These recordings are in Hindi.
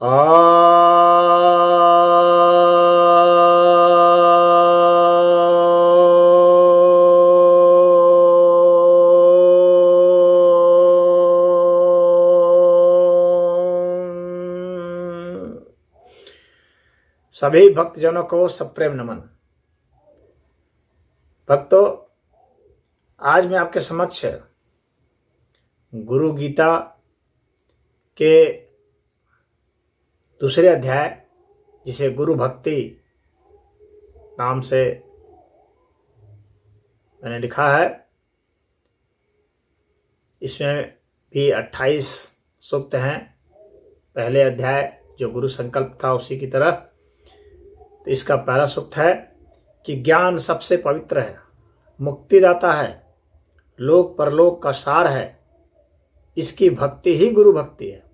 सभी भक्तजनों को सप्रेम नमन। भक्तों, आज मैं आपके समक्ष गुरु गीता के दूसरे अध्याय, जिसे गुरु भक्ति नाम से मैंने लिखा है, इसमें भी 28 सूक्त हैं। पहले अध्याय जो गुरु संकल्प था उसी की तरह। तो इसका पहला सूक्त है कि ज्ञान सबसे पवित्र है, मुक्तिदाता है, लोक परलोक का सार है, इसकी भक्ति ही गुरु भक्ति है।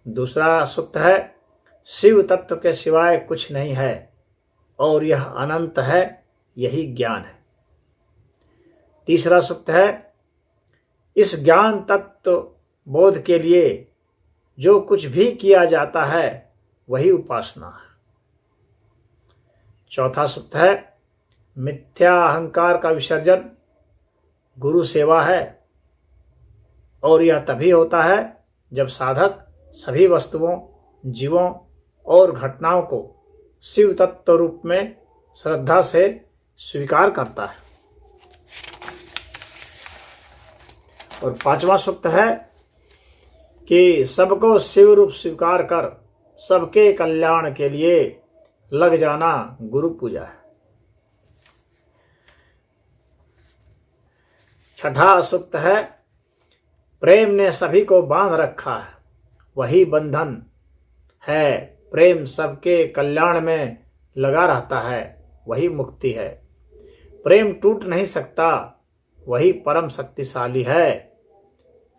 दूसरा सूक्त है, शिव तत्व के सिवाय कुछ नहीं है और यह अनंत है, यही ज्ञान है। तीसरा सूक्त है, इस ज्ञान तत्व बोध के लिए जो कुछ भी किया जाता है वही उपासना है। चौथा सूक्त है, मिथ्या अहंकार का विसर्जन गुरु सेवा है और यह तभी होता है जब साधक सभी वस्तुओं, जीवों और घटनाओं को शिव तत्व रूप में श्रद्धा से स्वीकार करता है। और पांचवा सूक्त है कि सबको शिव रूप स्वीकार कर सबके कल्याण के लिए लग जाना गुरु पूजा है। छठा सूक्त है, प्रेम ने सभी को बांध रखा है, वही बंधन है। प्रेम सबके कल्याण में लगा रहता है, वही मुक्ति है। प्रेम टूट नहीं सकता, वही परम शक्तिशाली है।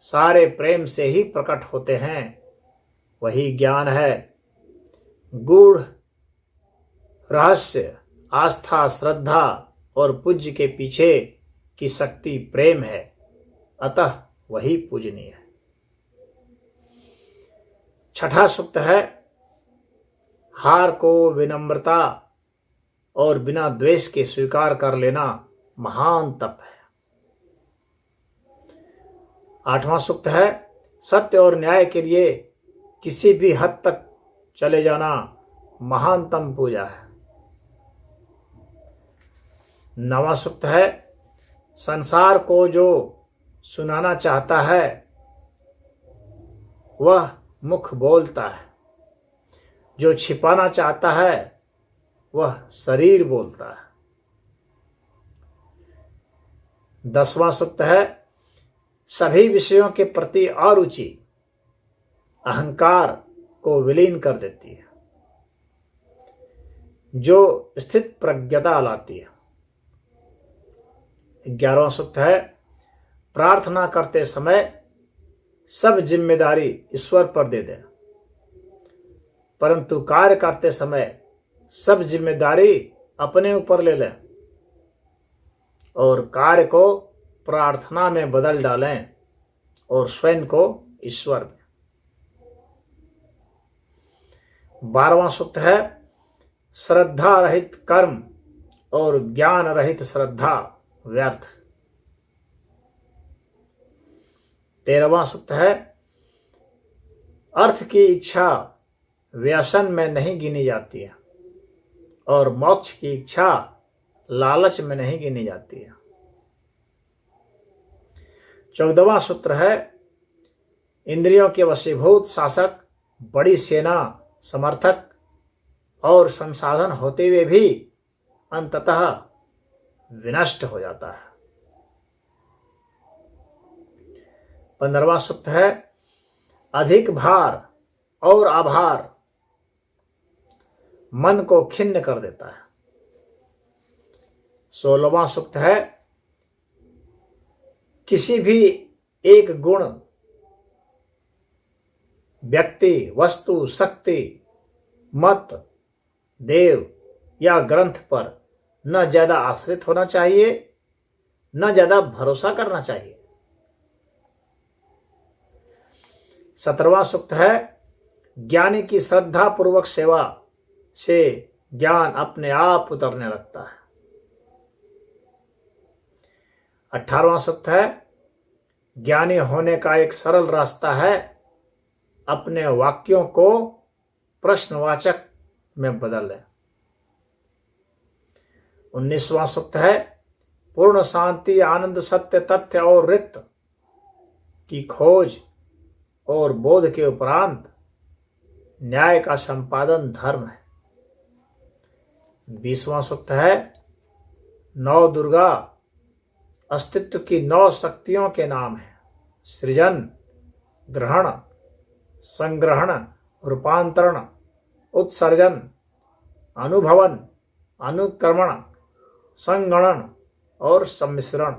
सारे प्रेम से ही प्रकट होते हैं, वही ज्ञान है। गूढ़ रहस्य, आस्था, श्रद्धा और पूज्य के पीछे की शक्ति प्रेम है, अतः वही पूजनीय है। छठा सूक्त है, हार को विनम्रता और बिना द्वेष के स्वीकार कर लेना महान तप है। आठवां सूक्त है, सत्य और न्याय के लिए किसी भी हद तक चले जाना महानतम पूजा है। नवां सूक्त है, संसार को जो सुनाना चाहता है वह मुख बोलता है, जो छिपाना चाहता है वह शरीर बोलता है। 10वां सूक्त है, सभी विषयों के प्रति अरुचि अहंकार को विलीन कर देती है, जो स्थित प्रज्ञता लाती है। 11वां सूक्त है, प्रार्थना करते समय सब जिम्मेदारी ईश्वर पर दे दें, परंतु कार्य करते समय सब जिम्मेदारी अपने ऊपर ले लें और कार्य को प्रार्थना में बदल डालें और स्वयं को ईश्वर में। 12वां सूक्त है, श्रद्धा रहित कर्म और ज्ञान रहित श्रद्धा व्यर्थ। 13वां सूक्त है, अर्थ की इच्छा व्यसन में नहीं गिनी जाती है और मोक्ष की इच्छा लालच में नहीं गिनी जाती है। 14वां सूत्र है, इंद्रियों के वशीभूत शासक बड़ी सेना, समर्थक और संसाधन होते हुए भी अंततः विनष्ट हो जाता है। 15वां सूक्त है, अधिक भार और आभार मन को खिन्न कर देता है। 16वां सूक्त है, किसी भी एक गुण, व्यक्ति, वस्तु, शक्ति, मत, देव या ग्रंथ पर न ज्यादा आश्रित होना चाहिए, न ज्यादा भरोसा करना चाहिए। 17वां सूक्त है, ज्ञानी की श्रद्धा पूर्वक सेवा से ज्ञान अपने आप उतरने लगता है। 18वां सूक्त है, ज्ञानी होने का एक सरल रास्ता है अपने वाक्यों को प्रश्नवाचक में बदल लें। 19वां सूक्त है, पूर्ण शांति, आनंद, सत्य, तथ्य और रित की खोज और बोध के उपरांत न्याय का संपादन धर्म है। 20वां सूक्त है, 9 दुर्गा अस्तित्व की 9 शक्तियों के नाम है। सृजन, ग्रहण, संग्रहण, रूपांतरण, उत्सर्जन, अनुभवन, अनुक्रमण, संगणन और सम्मिश्रण।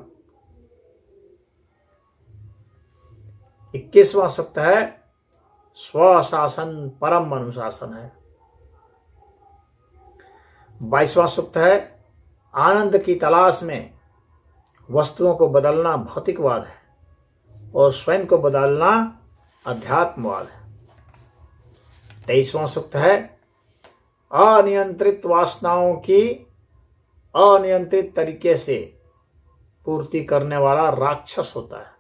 21वां सूक्त है, स्वशासन परम अनुशासन है। 22वां सूक्त है, आनंद की तलाश में वस्तुओं को बदलना भौतिकवाद है और स्वयं को बदलना अध्यात्मवाद है। 23वां सूक्त है, अनियंत्रित वासनाओं की अनियंत्रित तरीके से पूर्ति करने वाला राक्षस होता है।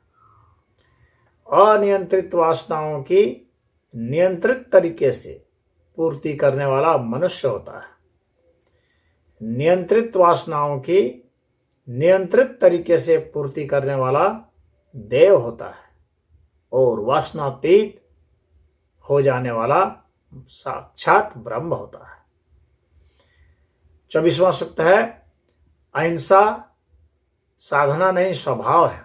अनियंत्रित वासनाओं की नियंत्रित तरीके से पूर्ति करने वाला मनुष्य होता है। नियंत्रित वासनाओं की नियंत्रित तरीके से पूर्ति करने वाला देव होता है और वासनातीत हो जाने वाला साक्षात ब्रह्म होता है। 24वां सूक्त है, अहिंसा साधना नहीं स्वभाव है।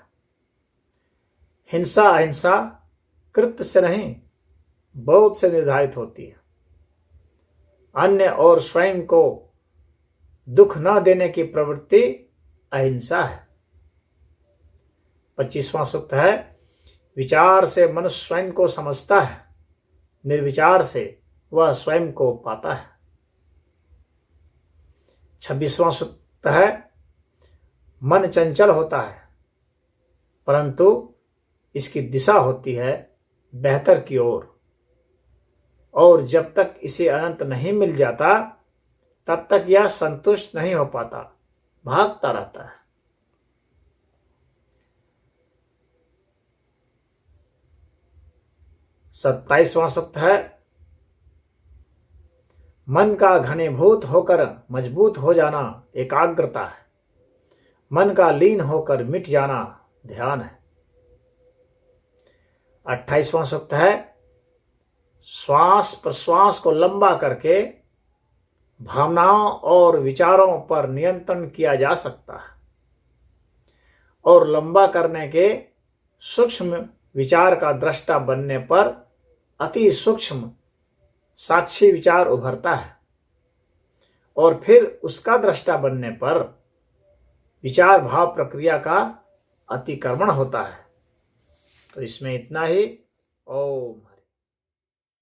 हिंसा अहिंसा कृत्य से नहीं बोध से निर्धारित होती है। अन्य और स्वयं को दुख न देने की प्रवृत्ति अहिंसा है। 25वां सूक्त है, विचार से मनुष्य स्वयं को समझता है, निर्विचार से वह स्वयं को पाता है। 26वां सूक्त है, मन चंचल होता है परंतु इसकी दिशा होती है बेहतर की ओर, और जब तक इसे अनंत नहीं मिल जाता तब तक यह संतुष्ट नहीं हो पाता, भागता रहता है। 27वां सूक्त है, मन का घनीभूत होकर मजबूत हो जाना एकाग्रता है। मन का लीन होकर मिट जाना ध्यान है। 28वां सूक्त है, श्वास प्रश्वास को लंबा करके भावनाओं और विचारों पर नियंत्रण किया जा सकता है और लंबा करने के सूक्ष्म विचार का दृष्टा बनने पर अति सूक्ष्म साक्षी विचार उभरता है और फिर उसका दृष्टा बनने पर विचार भाव प्रक्रिया का अतिक्रमण होता है। तो इसमें इतना ही। ओम।